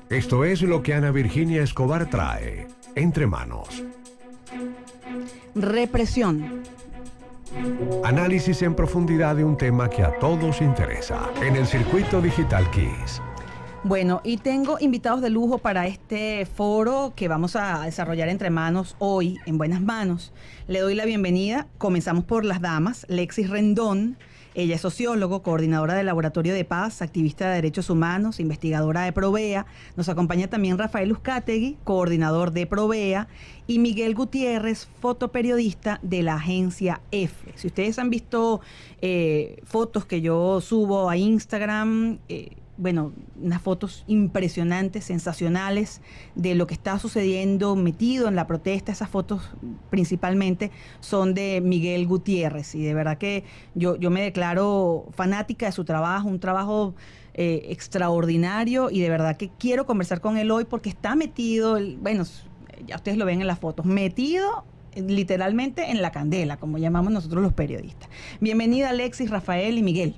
Esto es lo que Ana Virginia Escobar trae, Entre Manos. Represión. Análisis en profundidad de un tema que a todos interesa, en el Circuito Digital Kiss. Bueno, y tengo invitados de lujo para este foro que vamos a desarrollar entre manos hoy, en buenas manos. Le doy la bienvenida. Comenzamos por las damas. Lexis Rendón. Ella es sociólogo, coordinadora del Laboratorio de Paz, activista de derechos humanos, investigadora de Provea. Nos acompaña también Rafael Uzcategui, coordinador de Provea, y Miguel Gutiérrez, fotoperiodista de la agencia EFE. Si ustedes han visto fotos que yo subo a Instagram, unas fotos impresionantes, sensacionales de lo que está sucediendo metido en la protesta. Esas fotos principalmente son de Miguel Gutiérrez y de verdad que yo me declaro fanática de su trabajo, un trabajo extraordinario, y de verdad que quiero conversar con él hoy porque está metido, ya ustedes lo ven en las fotos, metido literalmente en la candela, como llamamos nosotros los periodistas. Bienvenida Alexis, Rafael y Miguel.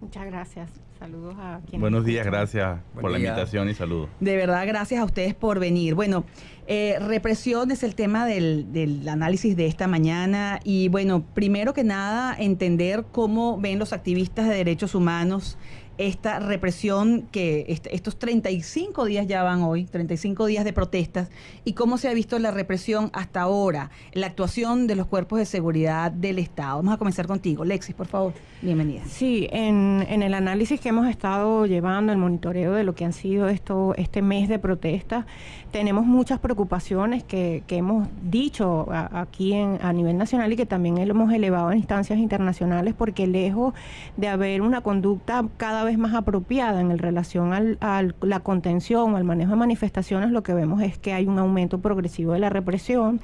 Muchas gracias. Saludos a quienes. Buenos días, gracias por la invitación y saludos. De verdad, gracias a ustedes por venir. Bueno, represión es el tema del análisis de esta mañana y bueno, primero que nada, entender cómo ven los activistas de derechos humanos esta represión que estos 35 días ya van hoy, 35 días de protestas, y cómo se ha visto la represión hasta ahora, la actuación de los cuerpos de seguridad del Estado. Vamos a comenzar contigo. Lexis, por favor, bienvenida. Sí, en el análisis que hemos estado llevando, el monitoreo de lo que han sido este mes de protestas, tenemos muchas preocupaciones que hemos dicho aquí a nivel nacional y que también hemos elevado en instancias internacionales, porque lejos de haber una conducta cada vez más apropiada en relación a la contención o al manejo de manifestaciones, lo que vemos es que hay un aumento progresivo de la represión,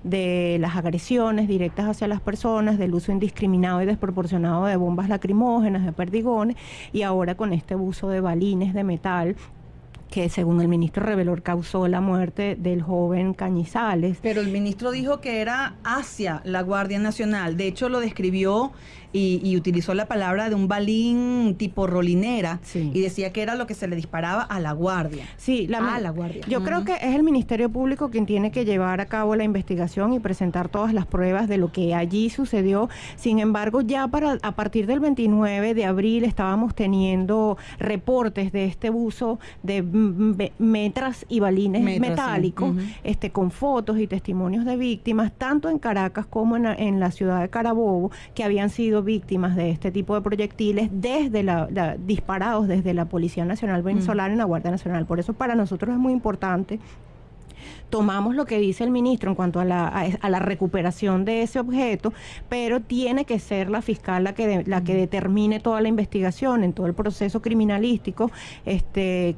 de las agresiones directas hacia las personas, del uso indiscriminado y desproporcionado de bombas lacrimógenas, de perdigones, y ahora con este uso de balines de metal que según el ministro Revelor causó la muerte del joven Cañizales. Pero el ministro dijo que era hacia la Guardia Nacional. De hecho, lo describió y utilizó la palabra de un balín tipo rolinera, sí, y decía que era lo que se le disparaba a la Guardia. Sí, a la Guardia. Yo creo que es el Ministerio Público quien tiene que llevar a cabo la investigación y presentar todas las pruebas de lo que allí sucedió. Sin embargo, ya a partir del 29 de abril estábamos teniendo reportes de este uso de metras y balines metálicos, sí, con fotos y testimonios de víctimas, tanto en Caracas como en la ciudad de Carabobo, que habían sido víctimas de este tipo de proyectiles disparados desde la Policía Nacional Venezolana y la Guardia Nacional. Por eso para nosotros es muy importante. Tomamos lo que dice el ministro en cuanto a la recuperación de ese objeto, pero tiene que ser la fiscal la que determine toda la investigación en todo el proceso criminalístico, de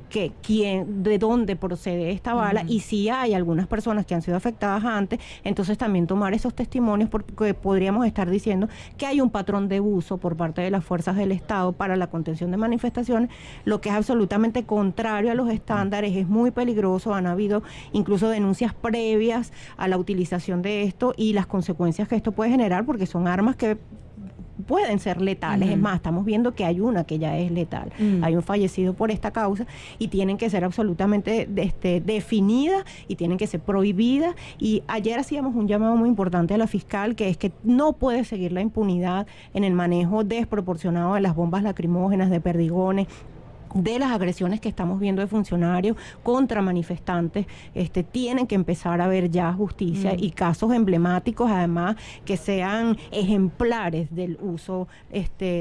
dónde procede esta bala, y si hay algunas personas que han sido afectadas antes, entonces también tomar esos testimonios, porque podríamos estar diciendo que hay un patrón de uso por parte de las fuerzas del Estado para la contención de manifestaciones, lo que es absolutamente contrario a los estándares, es muy peligroso. Han habido incluso denuncias previas a la utilización de esto y las consecuencias que esto puede generar, porque son armas que pueden ser letales. Es más, estamos viendo que hay una que ya es letal. Hay un fallecido por esta causa y tienen que ser absolutamente definidas y tienen que ser prohibidas. Y ayer hacíamos un llamado muy importante a la fiscal, que es que no puede seguir la impunidad en el manejo desproporcionado de las bombas lacrimógenas, de perdigones, de las agresiones que estamos viendo de funcionarios contra manifestantes. Tienen que empezar a haber ya justicia y casos emblemáticos, además, que sean ejemplares del uso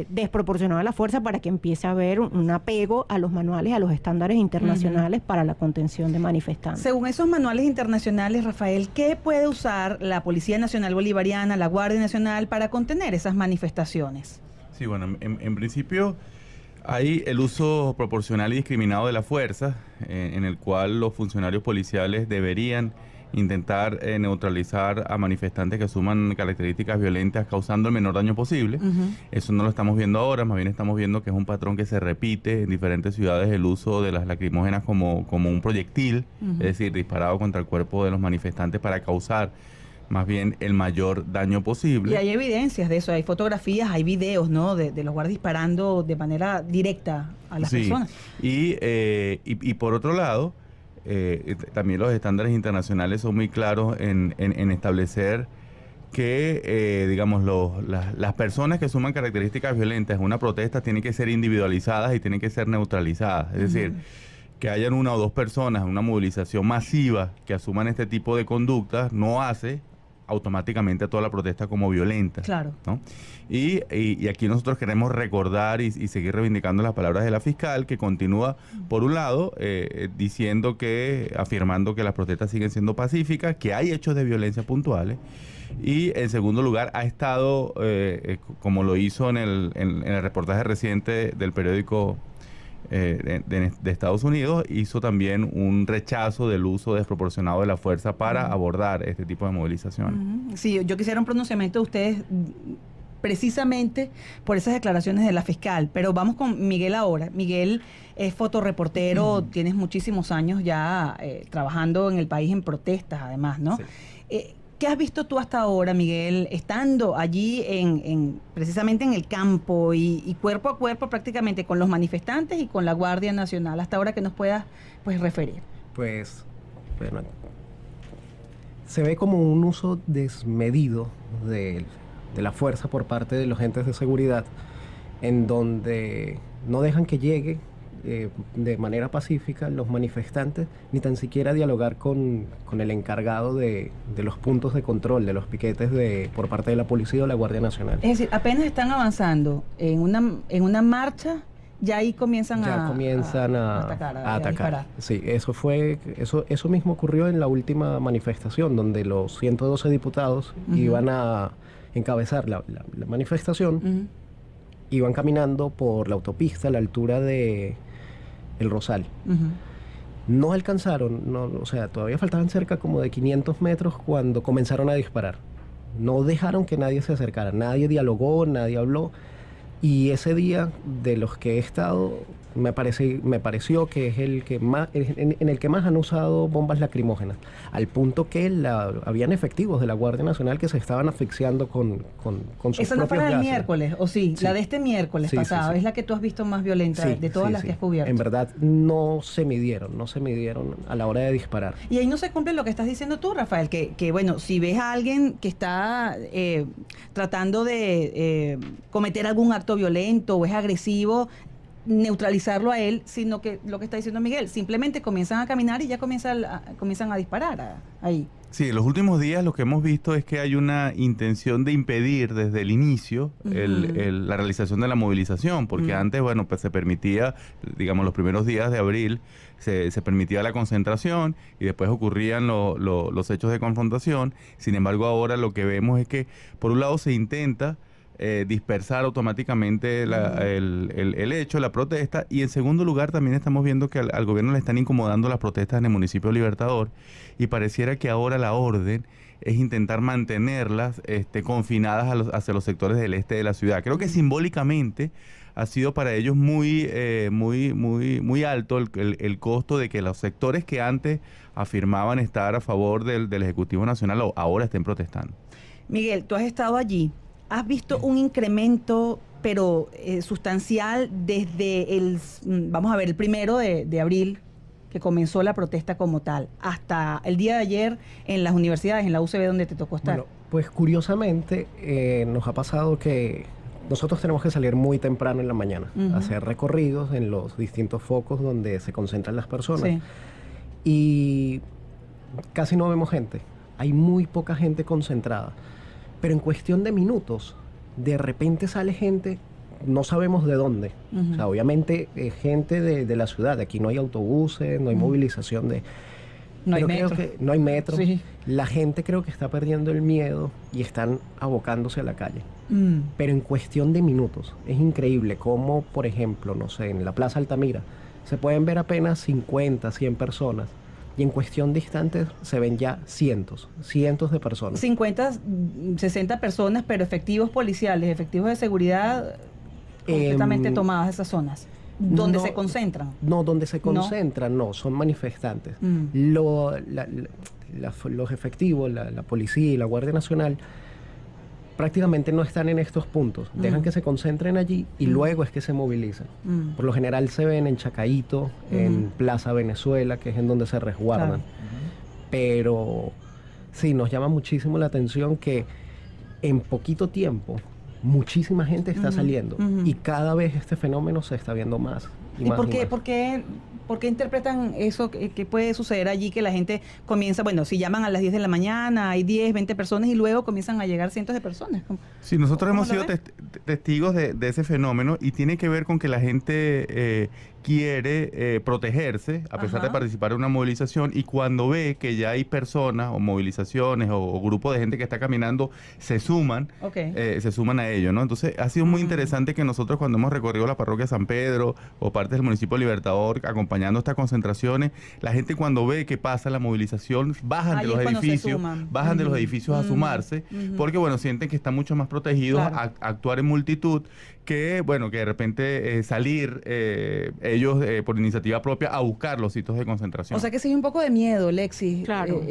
desproporcionado de la fuerza, para que empiece a haber un apego a los manuales, a los estándares internacionales para la contención de manifestantes. Según esos manuales internacionales, Rafael, ¿qué puede usar la Policía Nacional Bolivariana, la Guardia Nacional, para contener esas manifestaciones? Sí, bueno, en principio hay el uso proporcional y discriminado de la fuerza, en el cual los funcionarios policiales deberían intentar neutralizar a manifestantes que asuman características violentas, causando el menor daño posible. Eso no lo estamos viendo ahora, más bien estamos viendo que es un patrón que se repite en diferentes ciudades, el uso de las lacrimógenas como un proyectil, es decir, disparado contra el cuerpo de los manifestantes para causar más bien el mayor daño posible. Y hay evidencias de eso, hay fotografías, hay videos, ¿no? De los guardias disparando de manera directa a las personas. Y por otro lado, también los estándares internacionales son muy claros en establecer que, digamos, las personas que suman características violentas en una protesta tienen que ser individualizadas y tienen que ser neutralizadas. Es decir, que hayan una o dos personas en una movilización masiva que asuman este tipo de conductas no hace automáticamente a toda la protesta como violenta. Claro. ¿No? Y aquí nosotros queremos recordar y seguir reivindicando las palabras de la fiscal, que continúa, por un lado, afirmando que las protestas siguen siendo pacíficas, que hay hechos de violencia puntuales, y en segundo lugar ha estado, como lo hizo en el reportaje reciente del periódico de Estados Unidos, hizo también un rechazo del uso desproporcionado de la fuerza para abordar este tipo de movilización. Sí, yo quisiera un pronunciamiento de ustedes precisamente por esas declaraciones de la fiscal, pero vamos con Miguel ahora. Miguel es fotoreportero, tienes muchísimos años ya trabajando en el país en protestas además, ¿no? Sí. ¿Qué has visto tú hasta ahora, Miguel, estando allí precisamente en el campo y cuerpo a cuerpo prácticamente con los manifestantes y con la Guardia Nacional, hasta ahora que nos puedas referir? Pues, bueno, se ve como un uso desmedido de la fuerza por parte de los agentes de seguridad, en donde no dejan que llegue de manera pacífica los manifestantes, ni tan siquiera dialogar con el encargado de los puntos de control, de los piquetes por parte de la policía o la Guardia Nacional. Es decir, apenas están avanzando en una marcha, ya ahí comienzan a atacar, a disparar. Sí, eso mismo ocurrió en la última manifestación, donde los 112 diputados iban a encabezar la manifestación, iban caminando por la autopista a la altura de El Rosal. No alcanzaron, o sea, todavía faltaban cerca como de 500 metros cuando comenzaron a disparar. No dejaron que nadie se acercara, nadie dialogó, nadie habló. Y ese día, de los que he estado, me pareció que es el que más, en el que más han usado bombas lacrimógenas, al punto que habían efectivos de la Guardia Nacional que se estaban asfixiando con sus ¿Esa no fue la del miércoles, o sí? La de este miércoles pasado, es la que tú has visto más violenta de todas las que has cubierto. En verdad, no se midieron a la hora de disparar. Y ahí no se cumple lo que estás diciendo tú, Rafael, que bueno, si ves a alguien que está tratando de cometer algún acto violento o es agresivo, neutralizarlo a él, sino que lo que está diciendo Miguel, simplemente comienzan a caminar y ya comienzan a disparar ahí. Sí, en los últimos días lo que hemos visto es que hay una intención de impedir desde el inicio la realización de la movilización, porque antes, bueno, pues se permitía, digamos, los primeros días de abril, se permitía la concentración y después ocurrían los hechos de confrontación. Sin embargo, ahora lo que vemos es que, por un lado, se intenta dispersar automáticamente el hecho, la protesta, y en segundo lugar también estamos viendo que al gobierno le están incomodando las protestas en el municipio Libertador, y pareciera que ahora la orden es intentar mantenerlas confinadas hacia los sectores del este de la ciudad. Creo que simbólicamente ha sido para ellos muy alto el costo de que los sectores que antes afirmaban estar a favor del Ejecutivo Nacional ahora estén protestando. Miguel, tú has estado allí. ¿Has visto un incremento, pero sustancial, desde el 1 de abril, que comenzó la protesta como tal, hasta el día de ayer en las universidades, en la UCB, donde te tocó estar? Bueno, pues curiosamente nos ha pasado que nosotros tenemos que salir muy temprano en la mañana, a hacer recorridos en los distintos focos donde se concentran las personas. Sí. Y casi no vemos gente. Hay muy poca gente concentrada. Pero en cuestión de minutos, de repente sale gente, no sabemos de dónde. O sea, obviamente gente de la ciudad. Aquí no hay autobuses, no hay movilización de... No hay metro. No hay metro. Sí. La gente creo que está perdiendo el miedo y están abocándose a la calle. Pero en cuestión de minutos. Es increíble cómo, por ejemplo, no sé, en la Plaza Altamira, se pueden ver apenas 50, 100 personas. Y en cuestión de instantes se ven ya cientos de personas. 50, 60 personas, pero efectivos policiales, efectivos de seguridad completamente tomadas esas zonas. ¿Dónde se concentran? No, donde se concentran, no, son manifestantes. los efectivos, la policía y la Guardia Nacional, prácticamente no están en estos puntos. Dejan que se concentren allí y luego es que se movilizan. Por lo general se ven en Chacaíto, en Plaza Venezuela, que es en donde se resguardan. Pero sí, nos llama muchísimo la atención que en poquito tiempo muchísima gente está saliendo y cada vez este fenómeno se está viendo más. ¿Y por qué interpretan eso que puede suceder allí, que la gente comienza, bueno, si llaman a las 10 de la mañana, hay 10, 20 personas y luego comienzan a llegar cientos de personas? Sí, nosotros hemos sido testigos de ese fenómeno y tiene que ver con que la gente quiere protegerse a pesar de participar en una movilización, y cuando ve que ya hay personas o movilizaciones o grupos de gente que está caminando, se suman a ello, ¿no? Entonces ha sido muy interesante que nosotros, cuando hemos recorrido la parroquia San Pedro o partes del municipio de Libertador acompañando estas concentraciones, la gente cuando ve que pasa la movilización bajan de los edificios a sumarse, porque bueno, sienten que están mucho más protegidos a actuar en multitud que, bueno, que de repente salir ellos por iniciativa propia a buscar los sitios de concentración. O sea que sí hay un poco de miedo, Lexi. Claro.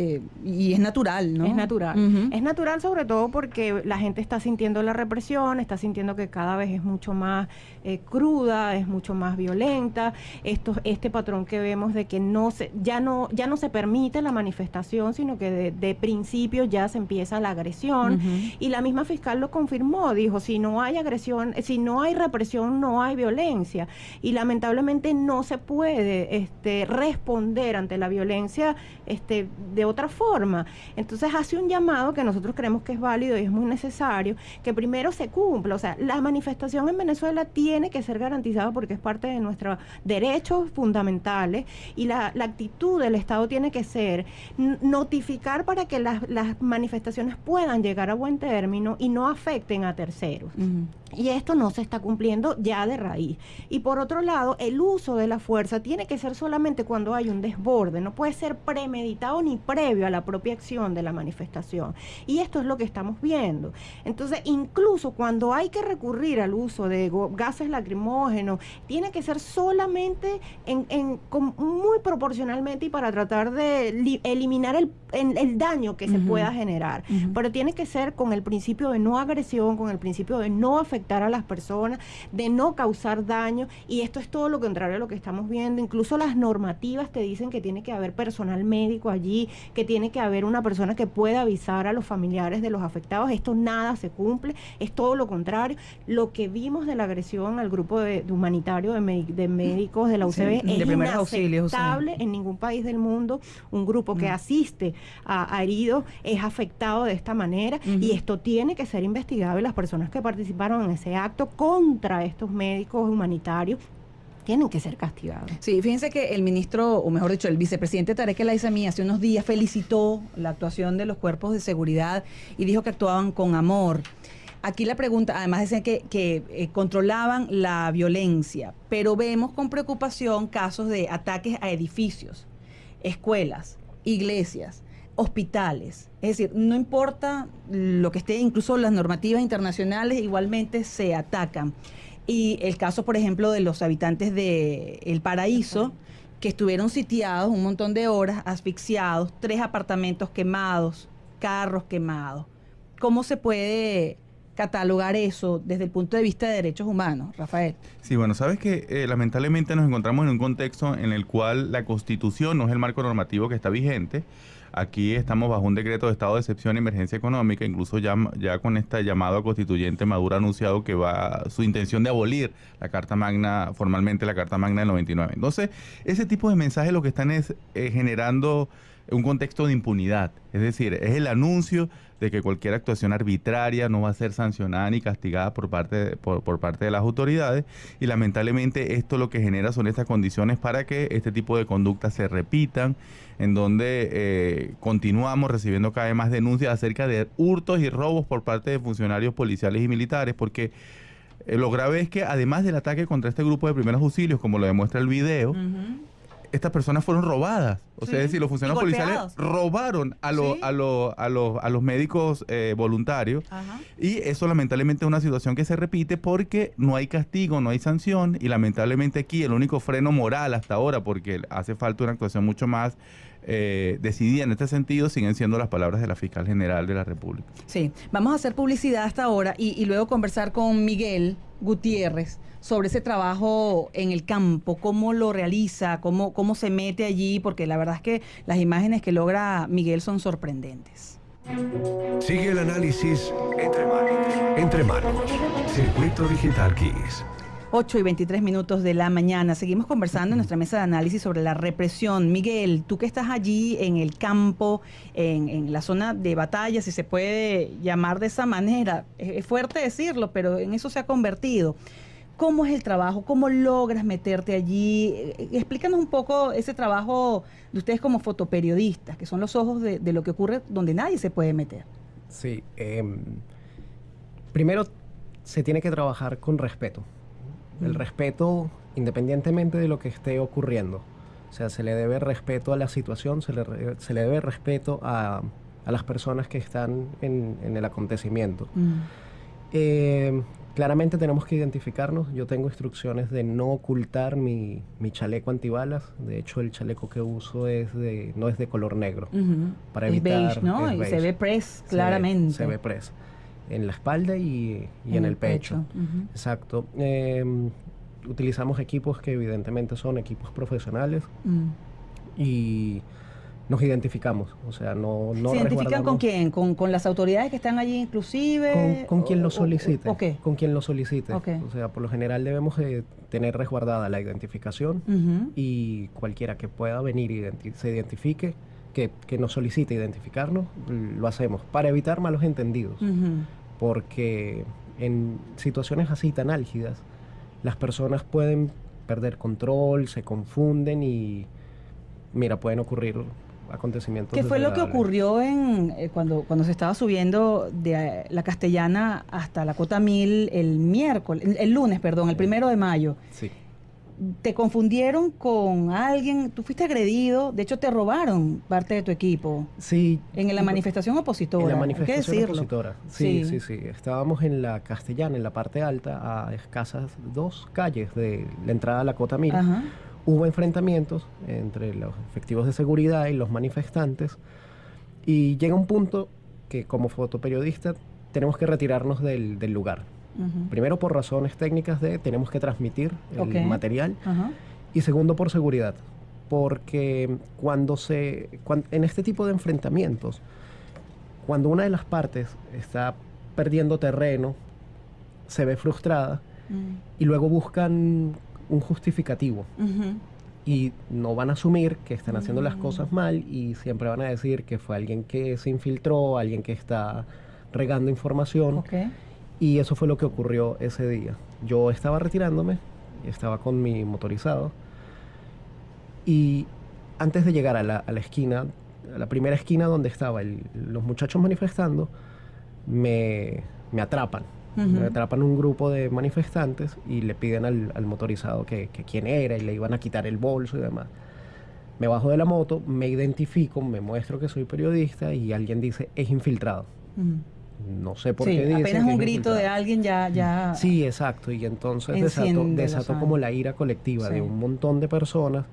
Y es natural, ¿no? Es natural. Es natural sobre todo porque la gente está sintiendo la represión, está sintiendo que cada vez es mucho más cruda, es mucho más violenta. Este patrón que vemos de que ya no se permite la manifestación, sino que de principio ya se empieza la agresión. Y la misma fiscal lo confirmó, dijo, si no hay agresión, si no hay represión, no hay violencia. Y lamentablemente no se puede responder ante la violencia de otra forma. Entonces hace un llamado que nosotros creemos que es válido y es muy necesario, que primero se cumpla. O sea, la manifestación en Venezuela tiene que ser garantizada porque es parte de nuestros derechos fundamentales, y la actitud del Estado tiene que ser notificar para que las manifestaciones puedan llegar a buen término y no afecten a terceros. Y esto no se está cumpliendo ya de raíz. Y por otro lado, el uso de la fuerza tiene que ser solamente cuando hay un desborde, no puede ser premeditado ni previo a la propia acción de la manifestación. Y esto es lo que estamos viendo. Entonces, incluso cuando hay que recurrir al uso de gases lacrimógenos, tiene que ser solamente muy proporcionalmente y para tratar de eliminar el daño que se pueda generar. Pero tiene que ser con el principio de no agresión, con el principio de no afectar a las personas, de no causar daño, y esto es todo lo contrario a lo que estamos viendo. Incluso las normativas te dicen que tiene que haber personal médico allí, que tiene que haber una persona que pueda avisar a los familiares de los afectados. Esto nada se cumple, es todo lo contrario. Lo que vimos de la agresión al grupo de humanitario de médicos de la UCB es inaceptable en ningún país del mundo. Un grupo que asiste a heridos es afectado de esta manera, y esto tiene que ser investigado, y las personas que participaron en ese acto contra estos médicos humanitarios tienen que ser castigados. Sí, fíjense que el ministro, o mejor dicho, el vicepresidente Tarek El Aissami hace unos días felicitó la actuación de los cuerpos de seguridad y dijo que actuaban con amor. Aquí la pregunta, además decían que controlaban la violencia, pero vemos con preocupación casos de ataques a edificios, escuelas, iglesias, hospitales. Es decir, no importa lo que esté, incluso las normativas internacionales igualmente se atacan. Y el caso, por ejemplo, de los habitantes de El Paraíso, que estuvieron sitiados un montón de horas, asfixiados, 3 apartamentos quemados, carros quemados. ¿Cómo se puede catalogar eso desde el punto de vista de derechos humanos, Rafael? Sí, bueno, sabes que lamentablemente nos encontramos en un contexto en el cual la Constitución no es el marco normativo que está vigente. Aquí estamos bajo un decreto de estado de excepción y emergencia económica, incluso ya con este llamado constituyente Maduro ha anunciado que va su intención de abolir la Carta Magna, formalmente la Carta Magna del 99. Entonces, ese tipo de mensajes lo que están es generando un contexto de impunidad, es decir, es el anuncio de que cualquier actuación arbitraria no va a ser sancionada ni castigada por parte de las autoridades, y lamentablemente esto lo que genera son estas condiciones para que este tipo de conductas se repitan, en donde continuamos recibiendo cada vez más denuncias acerca de hurtos y robos por parte de funcionarios policiales y militares, porque lo grave es que además del ataque contra este grupo de primeros auxilios, como lo demuestra el video, estas personas fueron robadas. O sea, es decir, los funcionarios policiales robaron a los médicos voluntarios. Y eso lamentablemente es una situación que se repite porque no hay castigo, no hay sanción, y lamentablemente aquí el único freno moral hasta ahora, porque hace falta una actuación mucho más decidida en este sentido siguen siendo las palabras de la fiscal general de la República. Sí, vamos a hacer publicidad hasta ahora y luego conversar con Miguel Gutiérrez sobre ese trabajo en el campo, cómo lo realiza, cómo se mete allí, porque la verdad es que las imágenes que logra Miguel son sorprendentes. Sigue el análisis Entre Manos. Circuito Digital Keys. 8:23 de la mañana. Seguimos conversando en nuestra mesa de análisis sobre la represión. Miguel, tú que estás allí en el campo, en la zona de batalla, si se puede llamar de esa manera, es fuerte decirlo, pero en eso se ha convertido. ¿Cómo es el trabajo? ¿Cómo logras meterte allí? Explícanos un poco ese trabajo de ustedes como fotoperiodistas, que son los ojos de lo que ocurre donde nadie se puede meter. Sí, primero se tiene que trabajar con respeto. El respeto independientemente de lo que esté ocurriendo. O sea, se le debe respeto a la situación, se le debe respeto a las personas que están en el acontecimiento. Claramente tenemos que identificarnos. Yo tengo instrucciones de no ocultar mi chaleco antibalas. De hecho, el chaleco que uso no es de color negro. Para evitar, es beige, ¿no? Y beige. se ve press, claramente. Se ve press. En la espalda y en el pecho. Exacto. Utilizamos equipos que evidentemente son equipos profesionales. Y nos identificamos, o sea, no ¿Se identifican con quién? ¿Con las autoridades que están allí inclusive? Con quien lo solicite. Okay. Con quien lo solicite. Okay. O sea, por lo general debemos tener resguardada la identificación y cualquiera que pueda venir y se identifique, que nos solicite identificarnos, lo hacemos para evitar malos entendidos. Porque en situaciones así tan álgidas, las personas pueden perder control, se confunden y, mira, pueden ocurrir acontecimientos. ¿Qué fue lo que ocurrió cuando se estaba subiendo de la Castellana hasta la Cota 1000 el lunes, el 1 de mayo? Sí. ¿Te confundieron con alguien? ¿Tú fuiste agredido? De hecho, te robaron parte de tu equipo. Sí. En la manifestación opositora. En la manifestación hay que decirlo. opositora. Sí. Estábamos en la Castellana, en la parte alta, a escasas 2 calles de la entrada a la Cota 1000. Ajá. Hubo enfrentamientos entre los efectivos de seguridad y los manifestantes y llega un punto que como fotoperiodista tenemos que retirarnos del lugar. Primero por razones técnicas tenemos que transmitir el material y segundo por seguridad, porque en este tipo de enfrentamientos, cuando una de las partes está perdiendo terreno, se ve frustrada y luego buscan un justificativo y no van a asumir que están haciendo las cosas mal y siempre van a decir que fue alguien que se infiltró, alguien que está regando información. Y eso fue lo que ocurrió ese día. Yo estaba retirándome, estaba con mi motorizado y antes de llegar a la esquina, a la primera esquina donde estaban los muchachos manifestando, me atrapan. Me atrapan un grupo de manifestantes y le piden al motorizado que quién era y le iban a quitar el bolso y demás. Me bajo de la moto, me identifico, me muestro que soy periodista y alguien dice, es infiltrado. No sé por qué dice. Apenas un grito de alguien ya. Sí, exacto. Y entonces desató como la ira colectiva de un montón de personas.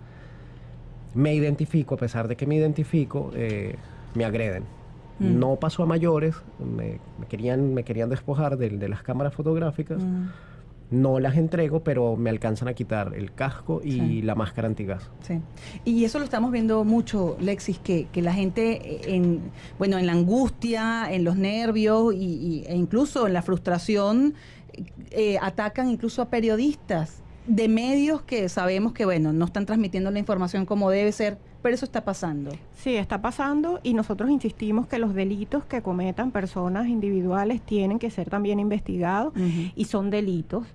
Me identifico, a pesar de que me identifico, me agreden. No pasó a mayores, me querían despojar de las cámaras fotográficas. No las entrego, pero me alcanzan a quitar el casco y la máscara antigas. Sí. Y eso lo estamos viendo mucho, Lexis, que la gente en la angustia, en los nervios e incluso en la frustración atacan incluso a periodistas de medios que sabemos que no están transmitiendo la información como debe ser, pero eso está pasando. Sí, está pasando y nosotros insistimos que los delitos que cometan personas individuales tienen que ser también investigados y son delitos.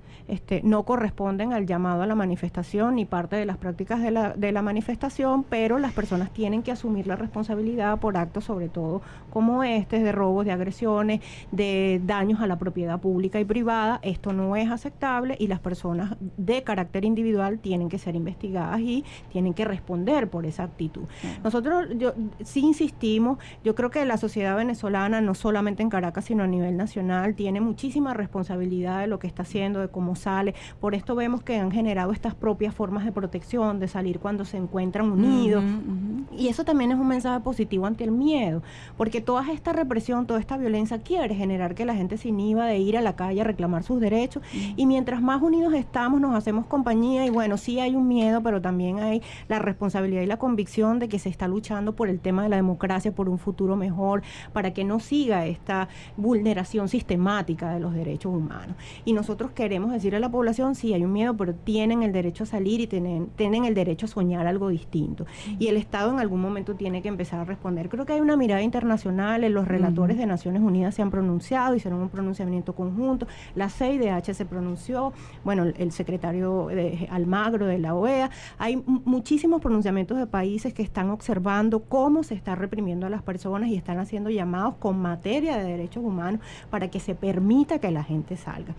No corresponden al llamado a la manifestación ni parte de las prácticas de la manifestación, pero las personas tienen que asumir la responsabilidad por actos sobre todo como de robos, de agresiones, de daños a la propiedad pública y privada. Esto no es aceptable y las personas de carácter individual tienen que ser investigadas y tienen que responder por esa actitud. Nosotros sí insistimos, yo creo que la sociedad venezolana, no solamente en Caracas, sino a nivel nacional, tiene muchísima responsabilidad de lo que está haciendo, de cómo sale. Por esto vemos que han generado estas propias formas de protección, de salir cuando se encuentran unidos Y eso también es un mensaje positivo ante el miedo, porque toda esta represión, toda esta violencia quiere generar que la gente se inhiba de ir a la calle a reclamar sus derechos, y mientras más unidos estamos, nos hacemos compañía, y bueno, sí hay un miedo, pero también hay la responsabilidad y la convicción de que se está luchando por el tema de la democracia, por un futuro mejor, para que no siga esta vulneración sistemática de los derechos humanos. Y nosotros queremos decirle a la población, sí hay un miedo, pero tienen el derecho a salir y tienen el derecho a soñar algo distinto. Y el Estado en algún momento tiene que empezar a responder. Creo que hay una mirada internacional, los relatores de Naciones Unidas se han pronunciado, hicieron un pronunciamiento conjunto, la CIDH se pronunció, bueno, el secretario Almagro de la OEA, hay muchísimos pronunciamientos de países que están observando cómo se está reprimiendo a las personas y están haciendo llamados con materia de derechos humanos para que se permita que la gente salga.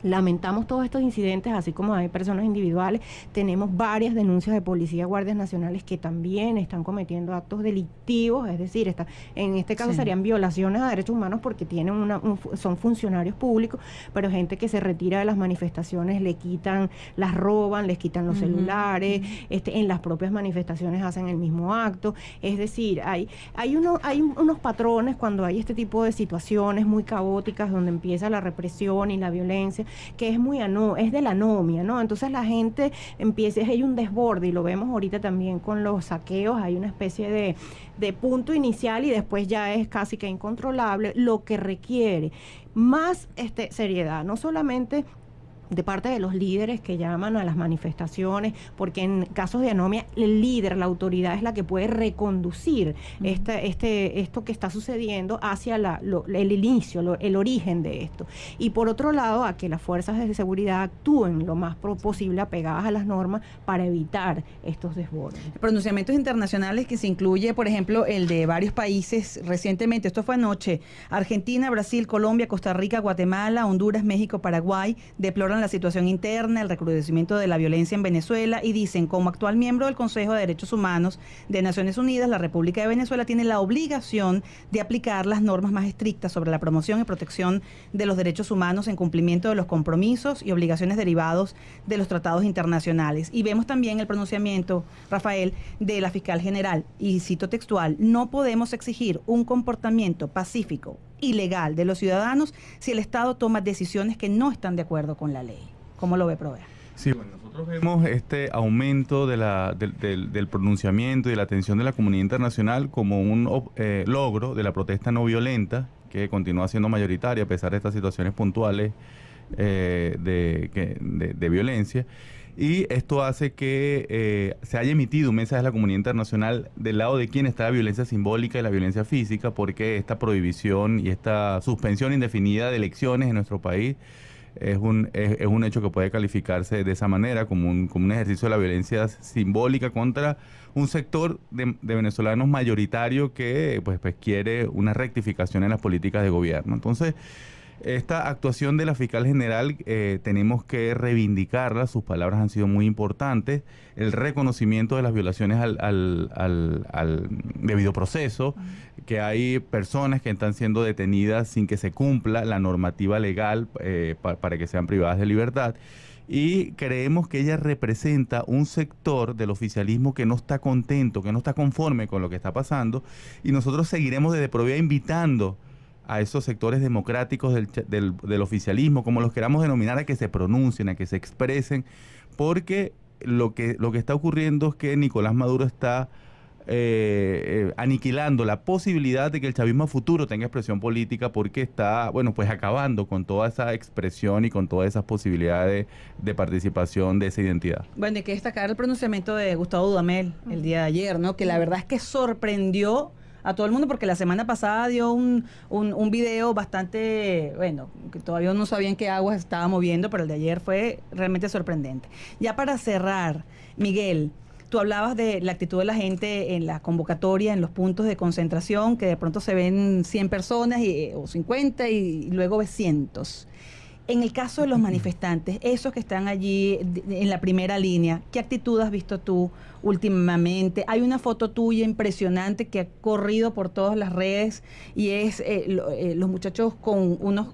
Lamentamos todos estos incidentes, así como hay personas individuales. Tenemos varias denuncias de policía, guardias nacionales que también están cometiendo actos delictivos, es decir, en este caso serían violaciones a derechos humanos porque tienen son funcionarios públicos, pero gente que se retira de las manifestaciones, las roban, les quitan los celulares, en las propias manifestaciones hacen el mismo acto. Es decir, hay unos patrones cuando hay este tipo de situaciones muy caóticas donde empieza la represión y la violencia, que es de la anomia, ¿no? Entonces la gente hay un desborde, y lo vemos ahorita también con los saqueos, hay una especie de punto inicial y después ya es casi que incontrolable, lo que requiere más seriedad, no solamente de parte de los líderes que llaman a las manifestaciones, porque en casos de anomia el líder, la autoridad es la que puede reconducir esto que está sucediendo hacia el inicio, el origen de esto. Y por otro lado, a que las fuerzas de seguridad actúen lo más posible apegadas a las normas para evitar estos desbordes. Pronunciamientos internacionales que se incluye, por ejemplo, el de varios países recientemente, esto fue anoche, Argentina, Brasil, Colombia, Costa Rica, Guatemala, Honduras, México, Paraguay, deploran la situación interna, el recrudecimiento de la violencia en Venezuela, y dicen: como actual miembro del Consejo de Derechos Humanos de Naciones Unidas, la República de Venezuela tiene la obligación de aplicar las normas más estrictas sobre la promoción y protección de los derechos humanos en cumplimiento de los compromisos y obligaciones derivados de los tratados internacionales. Y vemos también el pronunciamiento, Rafael, de la fiscal general, y cito textual: no podemos exigir un comportamiento pacífico y legal de los ciudadanos si el Estado toma decisiones que no están de acuerdo con la ley. ¿Cómo lo ve, Provea? Sí, bueno, nosotros vemos este aumento del pronunciamiento y de la atención de la comunidad internacional como un logro de la protesta no violenta, que continúa siendo mayoritaria a pesar de estas situaciones puntuales de violencia. Y esto hace que se haya emitido un mensaje a la comunidad internacional del lado de quién está la violencia simbólica y la violencia física, porque esta prohibición y esta suspensión indefinida de elecciones en nuestro país es un hecho que puede calificarse de esa manera, como un ejercicio de la violencia simbólica contra un sector de venezolanos mayoritario que pues quiere una rectificación en las políticas de gobierno. Entonces, esta actuación de la fiscal general tenemos que reivindicarla, sus palabras han sido muy importantes, el reconocimiento de las violaciones al debido proceso, que hay personas que están siendo detenidas sin que se cumpla la normativa legal para que sean privadas de libertad. Y creemos que ella representa un sector del oficialismo que no está contento, que no está conforme con lo que está pasando, y nosotros seguiremos desde Provea invitando a esos sectores democráticos del oficialismo, como los queramos denominar, a que se pronuncien, a que se expresen, porque lo que está ocurriendo es que Nicolás Maduro está aniquilando la posibilidad de que el chavismo a futuro tenga expresión política, porque está, pues acabando con toda esa expresión y con todas esas posibilidades de participación de esa identidad. Bueno, hay que destacar el pronunciamiento de Gustavo Dudamel el día de ayer, ¿no? Que la verdad es que sorprendió a todo el mundo, porque la semana pasada dio un video bastante, que todavía no sabían qué aguas estaba moviendo, pero el de ayer fue realmente sorprendente. Ya para cerrar, Miguel, tú hablabas de la actitud de la gente en la convocatoria, en los puntos de concentración, que de pronto se ven 100 personas o 50 y luego ves cientos. En el caso de los manifestantes, esos que están allí en la primera línea, ¿qué actitud has visto tú últimamente? Hay una foto tuya impresionante que ha corrido por todas las redes, y es los muchachos con unos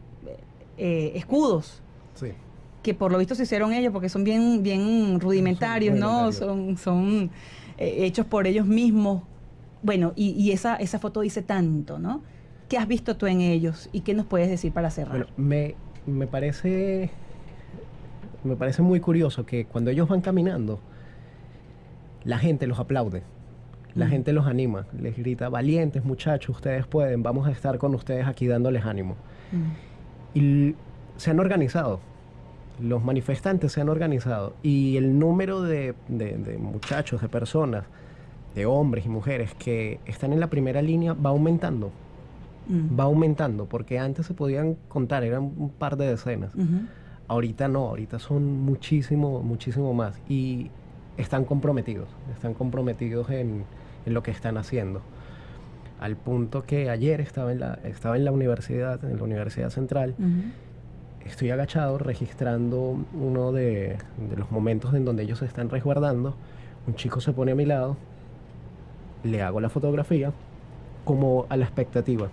escudos. Sí. Que por lo visto se hicieron ellos, porque son bien rudimentarios, ¿no? Son hechos por ellos mismos. bueno, y esa foto dice tanto, ¿no? ¿Qué has visto tú en ellos y qué nos puedes decir para cerrar? Bueno, me parece muy curioso que cuando ellos van caminando, la gente los aplaude, la gente los anima, les grita, valientes muchachos, ustedes pueden, vamos a estar con ustedes aquí dándoles ánimo. Y se han organizado, los manifestantes se han organizado, y el número de muchachos, de personas, de hombres y mujeres que están en la primera línea va aumentando. Va aumentando, porque antes se podían contar, eran un par de decenas. Ahorita no, ahorita son muchísimo más, y están comprometidos en lo que están haciendo. Al punto que ayer estaba en la universidad central. Estoy agachado registrando uno de los momentos en donde ellos se están resguardando. Un chico se pone a mi lado, le hago la fotografía como a la expectativa.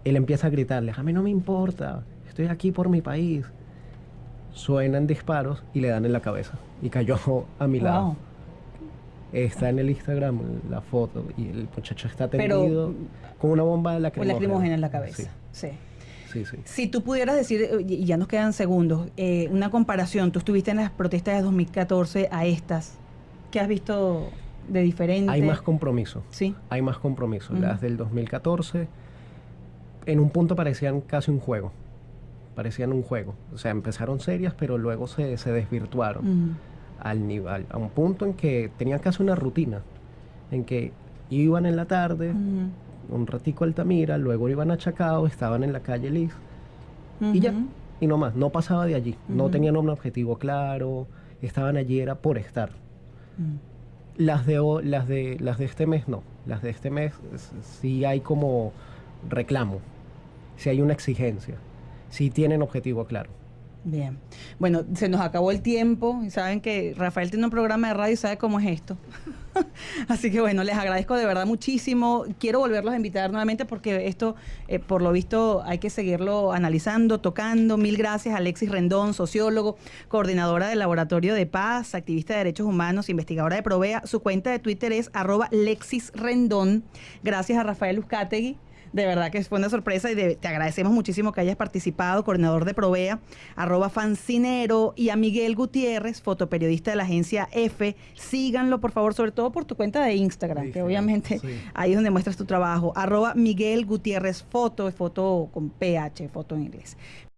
Él empieza a gritarles, a mí no me importa, estoy aquí por mi país. Suenan disparos y le dan en la cabeza y cayó a mi lado. Está en el Instagram la foto y el muchacho está tendido con una bomba lacrimógena en la cabeza. Sí. Sí. Si tú pudieras decir, y ya nos quedan segundos, una comparación, tú estuviste en las protestas de 2014 a estas, ¿qué has visto de diferente? Hay más compromiso. Sí. Hay más compromiso. Las del 2014 en un punto parecían casi un juego. O sea, empezaron serias, pero luego se desvirtuaron a un punto en que tenían casi una rutina, en que iban en la tarde, un ratico a Altamira, luego iban a Chacao, estaban en la calle Liz, y ya, y no más, no pasaba de allí, no tenían un objetivo claro, estaban allí era por estar. Las de este mes no, las de este mes sí hay como reclamo, sí hay una exigencia, sí tienen objetivo claro. Bien. Bueno, se nos acabó el tiempo y saben que Rafael tiene un programa de radio y sabe cómo es esto. Así que bueno, les agradezco de verdad muchísimo. Quiero volverlos a invitar nuevamente porque esto, por lo visto, hay que seguirlo analizando, tocando. Mil gracias a Alexis Rendón, sociólogo, coordinadora del Laboratorio de Paz, activista de derechos humanos, investigadora de Provea. Su cuenta de Twitter es @LexisRendón. Gracias a Rafael Uzcategui. De verdad que fue una sorpresa y te agradecemos muchísimo que hayas participado, coordinador de Provea, @Fancinero, y a Miguel Gutiérrez, fotoperiodista de la agencia F. Síganlo, por favor, sobre todo por tu cuenta de Instagram, que obviamente ahí es donde muestras tu trabajo, @Miguel Gutiérrez Foto con PH, foto en inglés.